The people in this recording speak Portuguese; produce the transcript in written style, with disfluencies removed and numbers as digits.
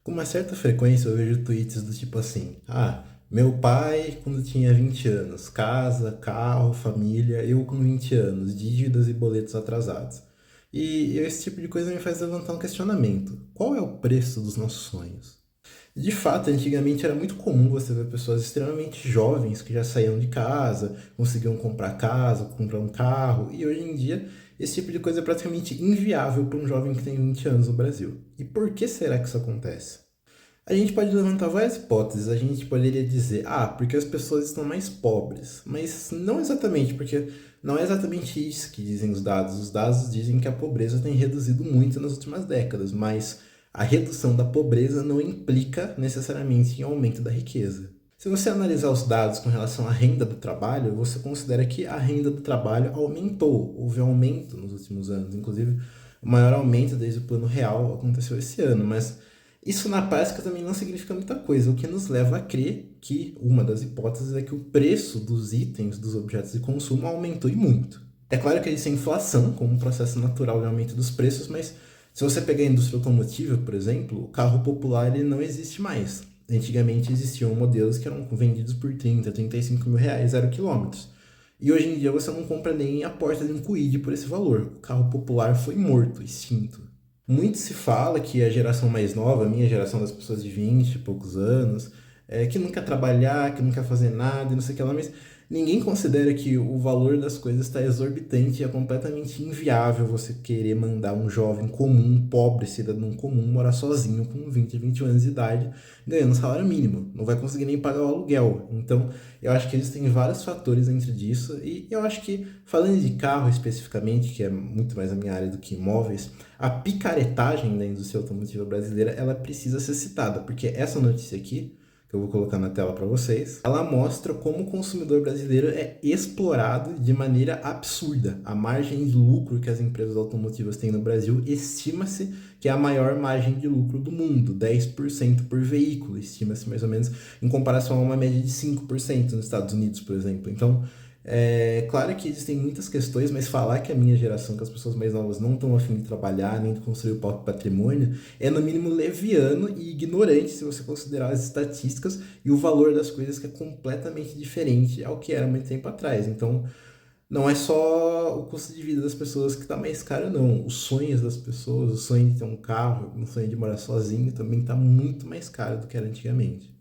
Com uma certa frequência eu vejo tweets do tipo assim: meu pai quando tinha 20 anos, casa, carro, família, eu com 20 anos, dívidas e boletos atrasados. E esse tipo de coisa me faz levantar um questionamento: qual é o preço dos nossos sonhos? De fato, antigamente era muito comum você ver pessoas extremamente jovens que já saíam de casa, conseguiam comprar casa, comprar um carro, e hoje em dia esse tipo de coisa é praticamente inviável para um jovem que tem 20 anos no Brasil. E por que será que isso acontece? A gente pode levantar várias hipóteses. A gente poderia dizer, porque as pessoas estão mais pobres. Mas não exatamente, porque não é exatamente isso que dizem os dados. Os dados dizem que a pobreza tem reduzido muito nas últimas décadas, mas a redução da pobreza não implica necessariamente em aumento da riqueza. Se você analisar os dados com relação à renda do trabalho, você considera que a renda do trabalho aumentou, houve aumento nos últimos anos. Inclusive, o maior aumento desde o Plano Real aconteceu esse ano, mas isso na prática também não significa muita coisa, o que nos leva a crer que uma das hipóteses é que o preço dos itens, dos objetos de consumo aumentou e muito. É claro que existe a inflação como um processo natural de aumento dos preços, mas se você pegar a indústria automotiva, por exemplo, o carro popular ele não existe mais. Antigamente existiam modelos que eram vendidos por 30, 35 mil reais, 0 quilômetros. E hoje em dia você não compra nem a porta de um Kwid por esse valor. O carro popular foi morto, extinto. Muito se fala que a geração mais nova, a minha geração das pessoas de 20 e poucos anos, que não quer trabalhar, que não quer fazer nada e não sei o que lá, mas ninguém considera que o valor das coisas está exorbitante e é completamente inviável você querer mandar um jovem comum, um pobre cidadão comum, morar sozinho com 20, 21 anos de idade, ganhando salário mínimo. Não vai conseguir nem pagar o aluguel. Então, eu acho que existem vários fatores dentro disso e eu acho que, falando de carro especificamente, que é muito mais a minha área do que imóveis, a picaretagem da indústria automotiva brasileira ela precisa ser citada, porque essa notícia aqui, que eu vou colocar na tela para vocês, ela mostra como o consumidor brasileiro é explorado de maneira absurda. A margem de lucro que as empresas automotivas têm no Brasil estima-se que é a maior margem de lucro do mundo, 10% por veículo, estima-se mais ou menos, em comparação a uma média de 5% nos Estados Unidos, por exemplo. Então, é claro que existem muitas questões, mas falar que a minha geração, que as pessoas mais novas não estão afim de trabalhar, nem de construir o próprio patrimônio, é no mínimo leviano e ignorante se você considerar as estatísticas e o valor das coisas que é completamente diferente ao que era muito tempo atrás. Então, não é só o custo de vida das pessoas que está mais caro, não. Os sonhos das pessoas, o sonho de ter um carro, o sonho de morar sozinho também está muito mais caro do que era antigamente.